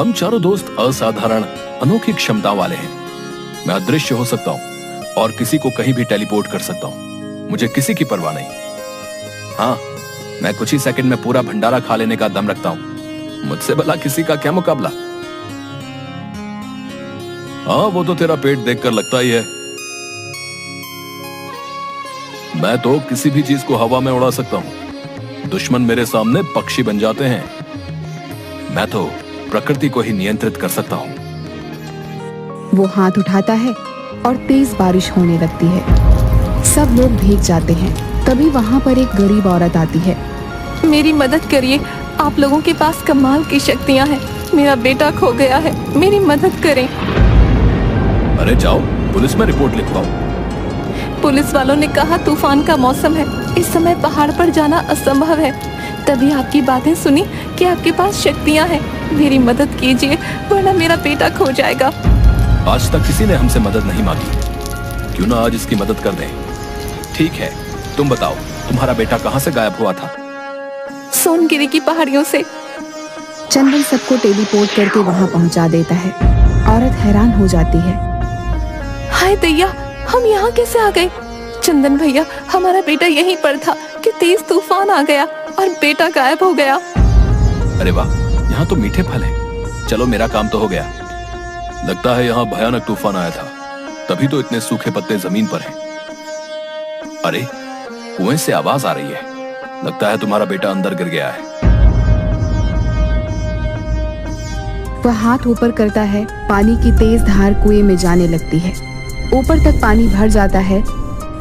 हम चारों दोस्त असाधारण अनोखी क्षमता वाले हैं। मैं अदृश्य हो सकता हूँ और किसी को कहीं भी टेलीपोर्ट कर सकता हूँ। मुझे किसी की परवाह नहीं। हाँ, मैं कुछ ही सेकंड में पूरा भंडारा खा लेने का दम रखता हूँ। मुझसे भला किसी का क्या मुकाबला। हाँ, वो तो तेरा पेट देखकर लगता ही है। मैं तो किसी भी चीज को हवा में उड़ा सकता हूँ। दुश्मन मेरे सामने पक्षी बन जाते हैं। मैं तो प्रकृति को ही नियंत्रित कर सकता हूँ। वो हाथ उठाता है और तेज बारिश होने लगती है। सब लोग भीग जाते हैं। तभी वहाँ पर एक गरीब औरत आती है। मेरी मदद करिए, आप लोगों के पास कमाल की शक्तियाँ हैं। मेरा बेटा खो गया है, मेरी मदद करें। अरे जाओ, पुलिस में रिपोर्ट लिखवाओ। पुलिस वालों ने कहा तूफान का मौसम है, इस समय पहाड़ पर जाना असंभव है। तभी आपकी बातें सुनी कि आपके पास शक्तियाँ हैं। मेरी मदद कीजिए वरना मेरा बेटा खो जाएगा। आज तक किसी ने हमसे मदद नहीं मांगी, क्यों ना आज इसकी मदद कर दें। ठीक है, तुम बताओ, तुम्हारा बेटा कहाँ से गायब हुआ था? सोनगिरी की पहाड़ियों से। चंदन सबको टेलीपोर्ट करके वहाँ पहुँचा देता है। औरत हैरान हो जाती है। हाय दैया, हम यहाँ कैसे आ गए? चंदन भैया, हमारा बेटा यहीं पर था कि तेज तूफान आ गया और बेटा गायब हो गया। अरे वाह, यहाँ तो मीठे फल हैं। चलो, मेरा काम तो हो गया। लगता है यहाँ भयानक तूफान आया था, तभी तो इतने सूखे पत्ते जमीन पर हैं। अरे, कुएं से आवाज आ रही है। लगता है तुम्हारा बेटा अंदर गिर गया है। वह हाथ ऊपर करता है। पानी की तेज धार कुएं में जाने लगती है। ऊपर तक पानी भर जाता है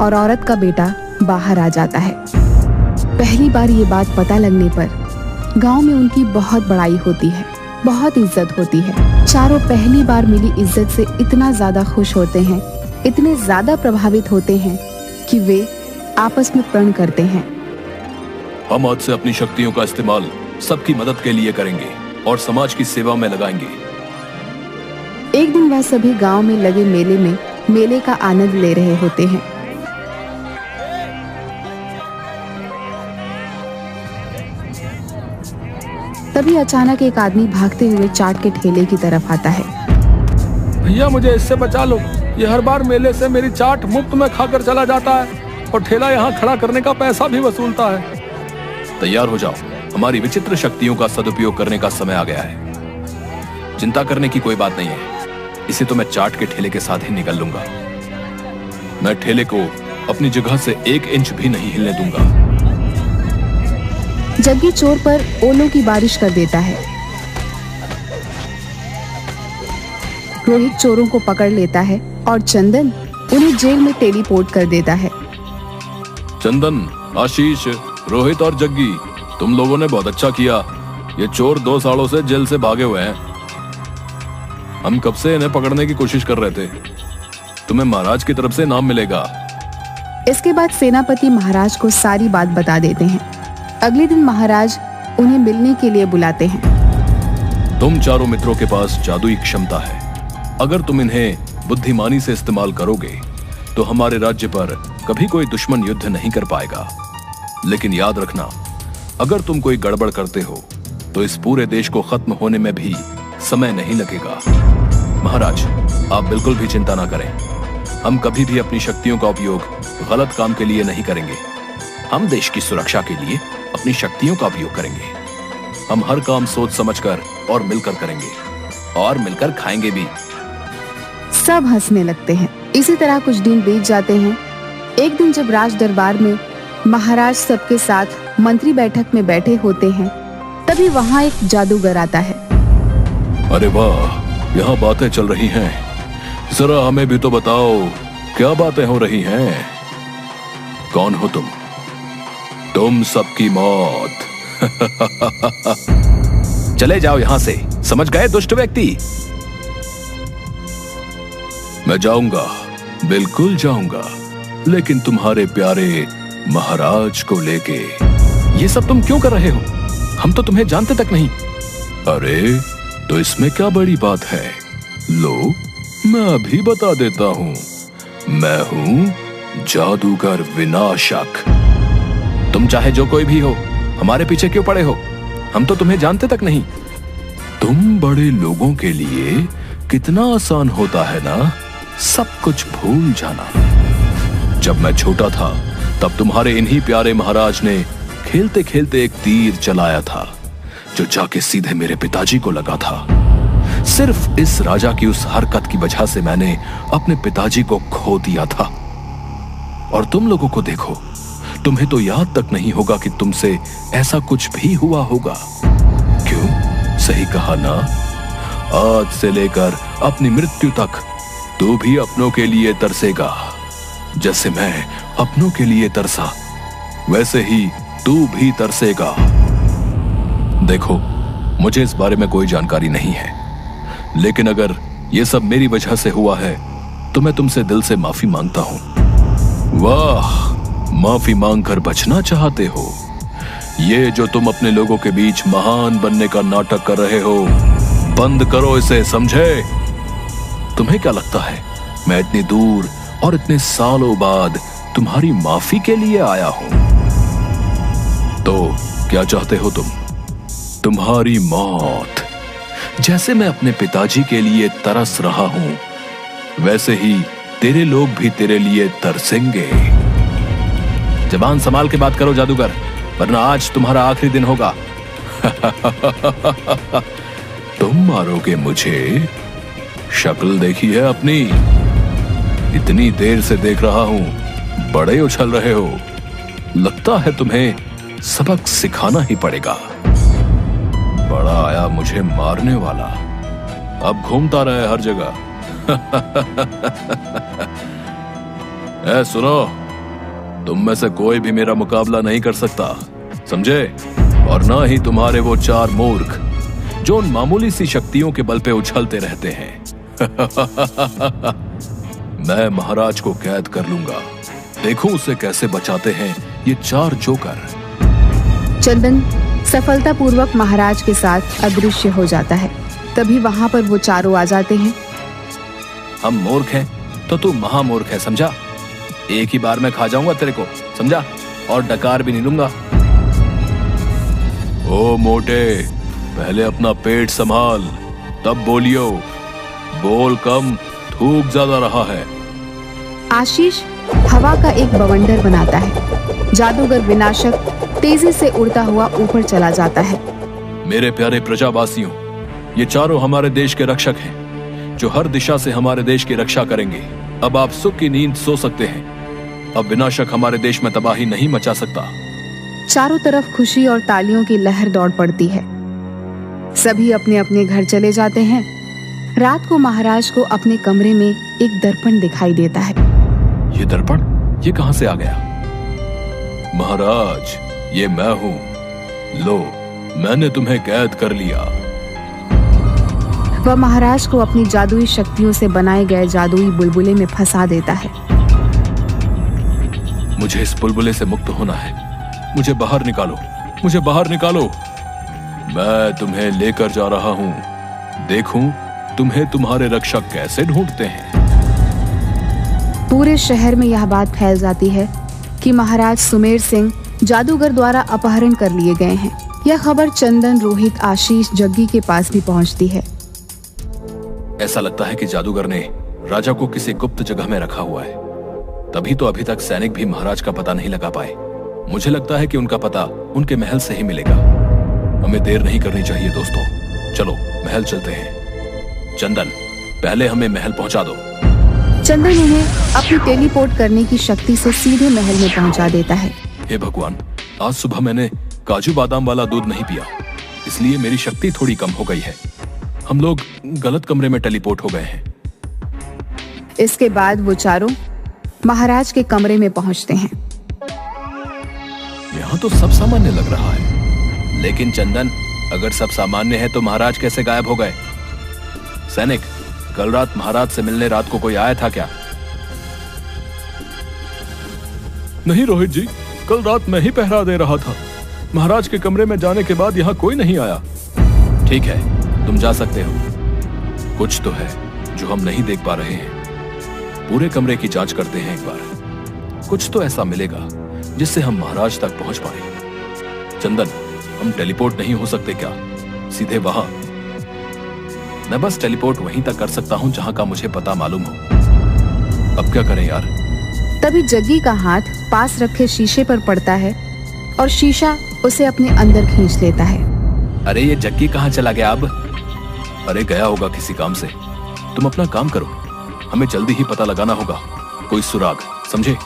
और औरत का बेटा बाहर आ जाता है। पहली बार ये बात पता लगने पर गांव में उनकी बहुत बड़ाई होती है, बहुत इज्जत होती है। चारों पहली बार मिली इज्जत से इतना ज्यादा खुश होते हैं, इतने ज्यादा प्रभावित होते हैं कि वे आपस में प्रण करते हैं। हम आज से अपनी शक्तियों का इस्तेमाल सबकी मदद के लिए करेंगे और समाज की सेवा में लगाएंगे। एक दिन वह सभी गांव में लगे मेले में मेले का आनंद ले रहे होते हैं। तभी अचानक एक आदमी भागते हुए चाट के ठेले की तरफ आता है। भैया, मुझे इससे बचा लो। ये हर बार मेले से मेरी चाट मुफ्त में खाकर चला जाता है और ठेला यहाँ खड़ा करने का पैसा भी वसूलता है। तैयार हो जाओ, हमारी विचित्र शक्तियों का सदुपयोग करने का समय आ गया है। चिंता करने की कोई बात नहीं है। इसे तो मैं चाट के ठेले के साथ ही निकल लूंगा। मैं ठेले को अपनी जगह से 1 इंच भी नहीं हिलने दूंगा। जग्गी चोर पर ओलों की बारिश कर देता है। रोहित चोरों को पकड़ लेता है और चंदन उन्हें जेल में टेलीपोर्ट कर देता है। चंदन, आशीष, रोहित और जग्गी, तुम लोगों ने बहुत अच्छा किया। ये चोर 2 सालों से जेल से भागे हुए हैं। हम कब से इन्हें पकड़ने की कोशिश कर रहे थे। तुम्हें महाराज की तरफ से इनाम मिलेगा। इसके बाद सेनापति महाराज को सारी बात बता देते हैं। अगले दिन महाराज उन्हें मिलने के लिए बुलाते हैं। तुम चारों मित्रों के पास जादुई क्षमता है। अगर तुम इन्हें बुद्धिमानी से इस्तेमाल करोगे तो हमारे राज्य पर कभी कोई दुश्मन युद्ध नहीं कर पाएगा। लेकिन याद रखना, अगर तुम कोई गड़बड़ करते हो तो इस पूरे देश को खत्म होने में भी समय नहीं लगेगा। महाराज, आप बिल्कुल भी चिंता ना करें। हम कभी भी अपनी शक्तियों का उपयोग गलत काम के लिए नहीं करेंगे। हम देश की सुरक्षा के लिए अपनी शक्तियों का उपयोग करेंगे। हम हर काम सोच समझकर और मिलकर करेंगे और मिलकर खाएंगे भी। सब हंसने लगते हैं। इसी तरह कुछ दिन बीत जाते हैं। एक दिन जब राज दरबार में महाराज सबके साथ मंत्री बैठक में बैठे होते हैं, तभी वहाँ एक जादूगर आता है। अरे वाह, यहाँ बातें चल रही हैं। जरा हमें भी तो बताओ, क्या बातें हो रही हैं? कौन हो तुम? तुम सबकी मौत। चले जाओ यहाँ से, समझ गए दुष्ट व्यक्ति? मैं जाऊंगा, बिल्कुल जाऊंगा, लेकिन तुम्हारे प्यारे महाराज को लेके। ये सब तुम क्यों कर रहे हो? हम तो तुम्हें जानते तक नहीं। अरे, तो इसमें क्या बड़ी बात है? लो, मैं अभी बता देता हूँ। मैं हूँ जादूगर विनाशक। तुम चाहे जो कोई भी हो, हमारे पीछे क्यों पड़े हो? हम तो तुम्हें जानते तक नहीं। तुम बड़े लोगों के लिए कितना आसान होता है ना सब कुछ भूल जाना। जब मैं छोटा था तब तुम्हारे इन्हीं प्यारे महाराज ने खेलते खेलते एक तीर चलाया था जो जाके सीधे मेरे पिताजी को लगा था। सिर्फ इस राजा की उस हरकत की वजह से मैंने अपने पिताजी को खो दिया था। और तुम लोगों को देखो, तुम्हें तो याद तक नहीं होगा कि तुमसे ऐसा कुछ भी हुआ होगा। क्यों? सही कहा ना? आज से लेकर अपनी मृत्यु तक तू भी अपनों के लिए तरसेगा। जैसे मैं अपनों के लिए तरसा, वैसे ही तू भी तरसेगा। देखो, मुझे इस बारे में कोई जानकारी नहीं है, लेकिन अगर यह सब मेरी वजह से हुआ है तो मैं तुमसे दिल से माफी मांगता हूं। वाह, माफी मांगकर बचना चाहते हो? ये जो तुम अपने लोगों के बीच महान बनने का नाटक कर रहे हो, बंद करो इसे, समझे? तुम्हें क्या लगता है मैं इतनी दूर और इतने सालों बाद तुम्हारी माफी के लिए आया हूं? तो क्या चाहते हो तुम? तुम्हारी मौत। जैसे मैं अपने पिताजी के लिए तरस रहा हूं, वैसे ही तेरे लोग भी तेरे लिए तरसेंगे। जबान संभाल के बात करो जादूगर, वरना आज तुम्हारा आखिरी दिन होगा। तुम मारोगे मुझे? शक्ल देखी है अपनी? इतनी देर से देख रहा हूं, बड़े उछल रहे हो। लगता है तुम्हें सबक सिखाना ही पड़ेगा। बड़ा आया मुझे मारने वाला, अब घूमता रहे हर जगह। ए सुनो, तुम में से कोई भी मेरा मुकाबला नहीं कर सकता, समझे? और ना ही तुम्हारे वो चार मूर्ख जो उन मामूली सी शक्तियों के बल पे उछलते रहते हैं। मैं महाराज को कैद कर लूंगा, देखूं उसे कैसे बचाते हैं ये चार जोकर। चंदन सफलतापूर्वक महाराज के साथ अदृश्य हो जाता है। तभी वहां पर वो चारों आ जाते हैं। हम मूर्ख हैं तो तू महामूर्ख है, समझा? एक ही बार में खा जाऊंगा तेरे को, समझा? और डकार भी नहीं लूंगा। ओ मोटे, पहले अपना पेट संभाल, तब बोलियो। बोल कम, थूक ज्यादा रहा है। आशीष हवा का एक बवंडर बनाता है। जादूगर विनाशक तेजी से उड़ता हुआ ऊपर चला जाता है। मेरे प्यारे प्रजावासियों, ये चारों हमारे देश के रक्षक हैं, जो हर दिशा से हमारे देश की रक्षा करेंगे। अब आप सुख की नींद सो सकते हैं। अब विनाशक हमारे देश में तबाही नहीं मचा सकता। चारों तरफ खुशी और तालियों की लहर दौड़ पड़ती है। सभी अपने अपने घर चले जाते हैं। रात को महाराज को अपने कमरे में एक दर्पण दिखाई देता है। ये दर्पण, ये कहां से आ गया? महाराज, ये मैं हूं। लो, मैंने तुम्हें कैद कर लिया। वह महाराज को अपनी जादुई शक्तियों से बनाए गए जादुई बुलबुले में फंसा देता है। मुझे इस बुलबुले से मुक्त होना है। मुझे बाहर निकालो, मुझे बाहर निकालो। मैं तुम्हें लेकर जा रहा हूं। देखूं तुम्हें तुम्हारे रक्षक कैसे ढूंढते हैं। पूरे शहर में यह बात फैल जाती है कि महाराज सुमेर सिंह जादूगर द्वारा अपहरण कर लिए गए हैं। यह खबर चंदन, रोहित, आशीष, जग्गी के पास भी पहुंचती है। ऐसा लगता है कि जादूगर ने राजा को किसी गुप्त जगह में रखा हुआ है। तभी तो अभी तक सैनिक भी महाराज का पता नहीं लगा पाए। मुझे लगता है कि उनका पता उनके महल से ही मिलेगा। हमें देर नहीं करनी चाहिए दोस्तों, चलो महल चलते हैं। चंदन, पहले हमें महल पहुंचा दो। चंदन उन्हें अपनी टेलीपोर्ट करने की शक्ति से सीधे महल में पहुंचा देता है। हे भगवान, आज सुबह मैंने काजू बादाम वाला दूध नहीं पिया, इसलिए मेरी शक्ति थोड़ी कम हो गई है। हम लोग गलत कमरे में टेलीपोर्ट हो गए हैं। इसके बाद वो चारों महाराज के कमरे में पहुंचते हैं। यहाँ तो सब सामान्य लग रहा है, लेकिन चंदन, अगर सब सामान्य है तो महाराज कैसे गायब हो गए? सैनिक, कल रात महाराज से मिलने रात को कोई आया था क्या? नहीं रोहित जी, कल रात मैं ही पहरा दे रहा था। महाराज के कमरे में जाने के बाद यहाँ कोई नहीं आया। ठीक है, तुम जा सकते हो। कुछ तो है जो हम नहीं देख पा रहे हैं। पूरे कमरे की जांच करते हैं एक बार। कुछ तो ऐसा मिलेगा जिससे हम महाराज तक पहुंच पाए। चंदन, हम टेलीपोर्ट नहीं हो सकते क्या? सीधे वहां। मैं बस टेलीपोर्ट वहीं तक कर सकता हूँ जहाँ का मुझे पता मालूम हो। अब क्या करें यार? तभी जग्गी का हाथ पास रखे शीशे पर पड़ता है और शीशा उसे अपने अंदर खींच लेता है। अरे ये जग्गी कहाँ चला गया अब? अरे गया होगा किसी काम से। तुम अपना काम करो, हमें जल्दी ही पता लगाना होगा कोई सुराग, समझे?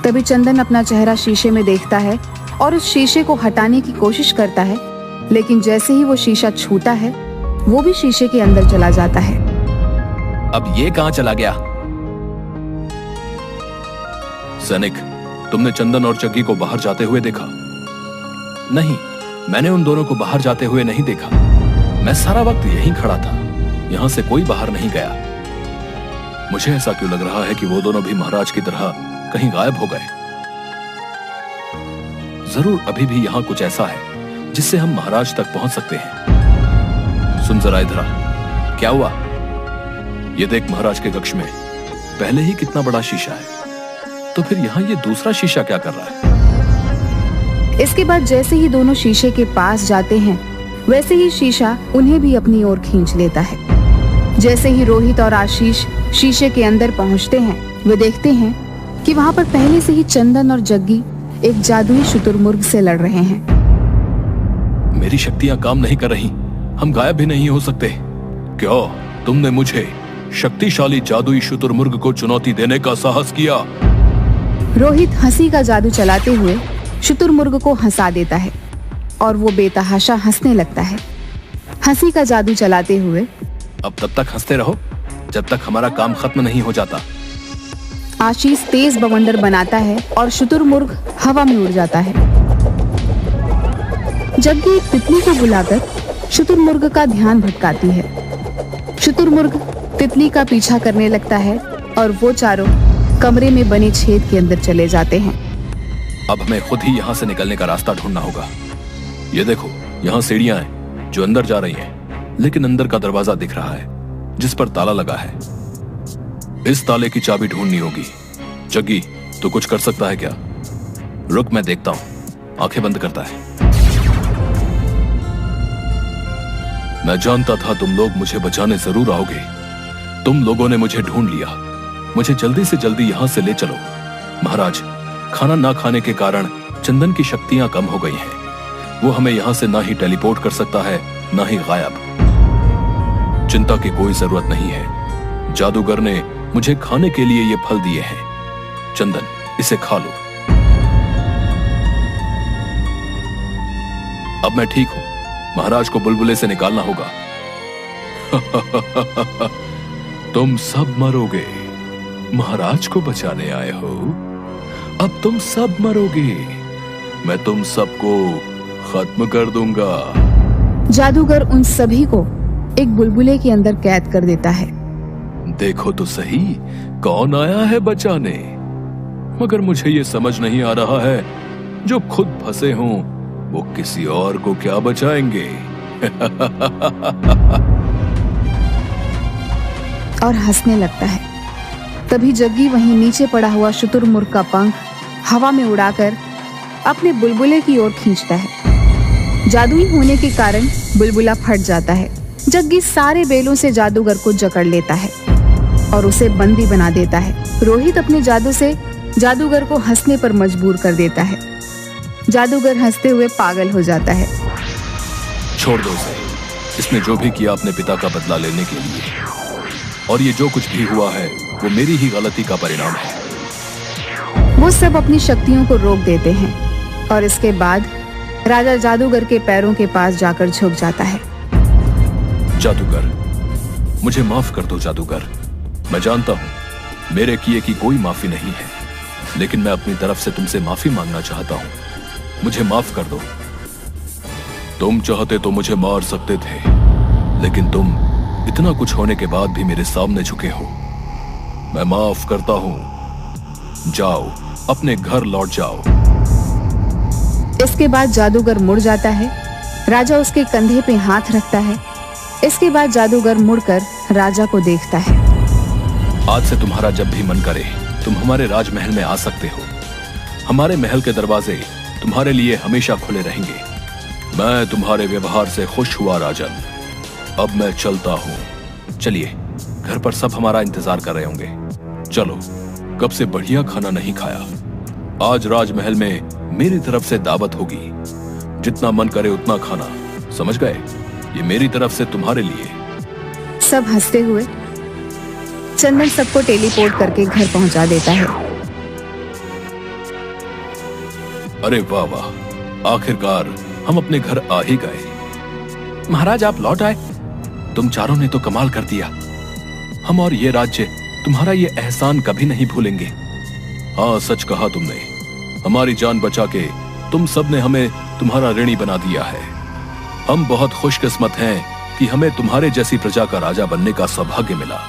तभी चंदन अपना चेहरा शीशे में देखता है और उस शीशे को हटाने की कोशिश करता है, लेकिन जैसे ही वो शीशा छूता है वो भी शीशे के अंदर चला जाता है। अब ये कहाँ चला गया? सैनिक, तुमने चंदन और जग्गी को बाहर जाते हुए देखा? नहीं, मैंने उन दोनों को बाहर जाते हुए नहीं देखा। मैं सारा वक्त यहीं खड़ा था, यहां से कोई बाहर नहीं गया। मुझे ऐसा क्यों लग रहा है कि वो दोनों भी महाराज की तरह कहीं गायब हो गए। जरूर अभी भी यहां कुछ ऐसा है जिससे हम महाराज तक पहुंच सकते हैं। सुन जरा इधर आ। क्या हुआ? ये देख महाराज के कक्ष में पहले ही कितना बड़ा शीशा है, तो फिर यहाँ ये दूसरा शीशा क्या कर रहा है? इसके बाद जैसे ही दोनों शीशे के पास जाते हैं वैसे ही शीशा उन्हें भी अपनी ओर खींच लेता है। जैसे ही रोहित और आशीष शीशे के अंदर पहुंचते हैं वे देखते हैं कि वहां पर पहले से ही चंदन और जग्गी एक जादुई शुतुरमुर्ग से लड़ रहे हैं। मेरी शक्तियां काम नहीं कर रही, हम गायब भी नहीं हो सकते। क्या तुमने मुझे शक्तिशाली जादुई शुतुरमुर्ग को चुनौती देने का साहस किया? रोहित हंसी का जादू चलाते हुए शुतुरमुर्ग को हंसा देता है और वो बेतहाशा हंसने लगता है। हंसी का जादू चलाते हुए अब तब तक हंसते रहो जब तक हमारा काम खत्म नहीं हो जाता। आशीष तेज बवंडर बनाता है और शुतुरमुर्ग हवा में उड़ जाता है। जग्गी एक तितली को बुलाकर शुतुरमुर्ग का ध्यान भटकाती है। शुतुरमुर्ग तितली का पीछा करने लगता है और वो चारों कमरे में बने छेद के अंदर चले जाते हैं। अब हमें खुद ही यहाँ से निकलने का रास्ता ढूंढना होगा। ये देखो, यहाँ सीढ़ियां हैं जो अंदर जा रही हैं, लेकिन अंदर का दरवाजा दिख रहा है जिस पर ताला लगा है। इस ताले की चाबी ढूंढनी होगी। जग्गी, तू कुछ कर सकता है क्या? रुक, मैं देखता हूं। आंखें बंद करता है। मैं जानता था तुम लोग मुझे बचाने जरूर आओगे। तुम लोगों ने मुझे ढूंढ लिया। मुझे जल्दी से जल्दी यहां से ले चलो। महाराज, खाना ना खाने के कारण चंदन की शक्तियां कम हो गई हैं। वो हमें यहां से ना ही टेलीपोर्ट कर सकता है, ना ही गायब। चिंता की कोई जरूरत नहीं है। जादूगर ने मुझे खाने के लिए ये फल दिए हैं। चंदन, इसे खा लो। अब मैं ठीक हूं। महाराज को बुलबुले से निकालना होगा। तुम सब मरोगे। महाराज को बचाने आए हो, अब तुम सब मरोगे। मैं तुम सबको खत्म कर दूंगा। जादूगर उन सभी को एक बुलबुले के अंदर कैद कर देता है। देखो तो सही, कौन आया है बचाने। मगर मुझे ये समझ नहीं आ रहा है, जो खुद फंसे हों वो किसी और को क्या बचाएंगे। और हंसने लगता है। तभी जग्गी वहीं नीचे पड़ा हुआ शुतुरमुर्ग का पंख हवा में उड़ाकर अपने बुलबुले की ओर खींचता है। जादुई होने के कारण बुलबुला फट जाता है। जग्गी सारे बेलों से जादूगर को जकड़ लेता है और उसे बंदी बना देता है। रोहित अपने जादू से जादूगर को हंसने पर मजबूर कर देता है। जादूगर हंसते हुए पागल हो जाता है। छोड़ दो उसे। इसने जो भी किया अपने पिता का बदला लेने के लिए, और ये जो कुछ भी हुआ है वो मेरी ही गलती का परिणाम है। वो सब अपनी शक्तियों को रोक देते हैं और इसके बाद राजा जादूगर के पैरों के पास जाकर झुक जाता है। जादूगर, मुझे माफ कर दो जादूगर। मैं जानता हूं मेरे किए की कोई माफी नहीं है, लेकिन मैं अपनी तरफ से तुमसे माफी मांगना चाहता हूं। मुझे माफ कर दो। तुम चाहते तो मुझे मार सकते थे, लेकिन तुम इतना कुछ होने के बाद भी मेरे सामने झुके हो। मैं माफ करता हूं। जाओ, अपने घर लौट जाओ। इसके बाद जादूगर मुड़ जाता है। राजा उसके कंधे पे हाथ रखता है। इसके बाद जादूगर मुड़कर राजा को देखता है। आज से तुम्हारा जब भी मन करे तुम हमारे राजमहल में आ सकते हो। हमारे महल के दरवाजे तुम्हारे लिए हमेशा खुले रहेंगे। मैं तुम्हारे व्यवहार से खुश हुआ राजन। अब मैं चलता हूँ। चलिए, घर पर सब हमारा इंतजार कर रहे होंगे। चलो, कब से बढ़िया खाना नहीं खाया। आज राजमहल में मेरी तरफ से दावत होगी। जितना मन करे उतना खाना, समझ गए? ये मेरी तरफ से तुम्हारे लिए। सब हंसते हुए चंदन सबको टेलीपोर्ट करके घर पहुंचा देता है। अरे वाह वाह, आखिरकार हम अपने घर आ ही गए। महाराज, आप लौट आए। तुम चारों ने तो कमाल कर दिया। हम और ये राज्य तुम्हारा ये एहसान कभी नहीं भूलेंगे। हाँ, सच कहा तुमने। हमारी जान बचा के तुम सब ने हमें तुम्हारा ऋणी बना दिया है। हम बहुत खुशकिस्मत हैं कि हमें तुम्हारे जैसी प्रजा का राजा बनने का सौभाग्य मिला।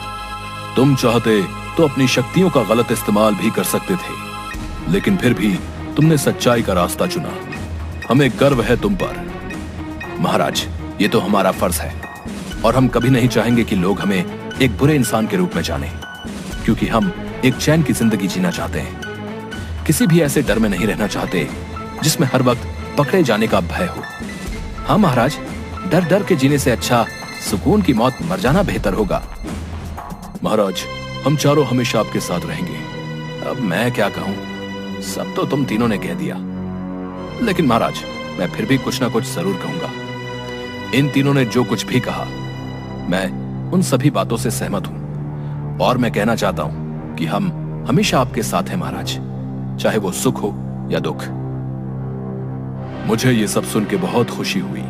तुम चाहते तो अपनी शक्तियों का गलत इस्तेमाल भी कर सकते थे, लेकिन फिर भी तुमने सच्चाई का रास्ता चुना। हमें गर्व है तुम पर। महाराज, ये तो हमारा फर्ज है और हम कभी नहीं चाहेंगे कि लोग हमें एक बुरे इंसान के रूप में जानें, क्योंकि हम एक चैन की जिंदगी जीना चाहते हैं। किसी भी ऐसे डर में नहीं रहना चाहते जिसमें हर वक्त पकड़े जाने का भय हो। हाँ महाराज, डर डर के जीने से अच्छा सुकून की मौत मर जाना बेहतर होगा। महाराज, हम चारों हमेशा आपके साथ रहेंगे। अब मैं क्या कहूं, सब तो तुम तीनों ने कह दिया। लेकिन महाराज, मैं फिर भी कुछ ना कुछ जरूर कहूंगा। इन तीनों ने जो कुछ भी कहा, मैं उन सभी बातों से सहमत हूं और मैं कहना चाहता हूं कि हम हमेशा आपके साथ हैं महाराज, चाहे वो सुख हो या दुख। मुझे ये सब सुन के बहुत खुशी हुई।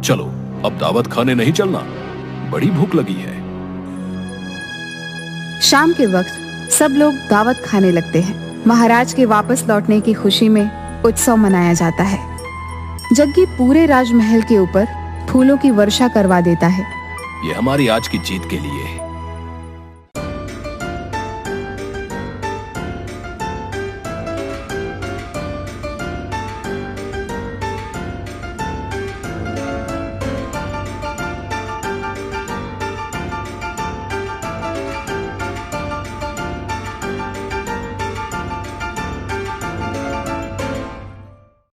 चलो, अब दावत खाने नहीं चलना, बड़ी भूख लगी है। शाम के वक्त सब लोग दावत खाने लगते हैं। महाराज के वापस लौटने की खुशी में उत्सव मनाया जाता है। जग्गी पूरे राजमहल के ऊपर फूलों की वर्षा करवा देता है। ये हमारी आज की जीत के लिए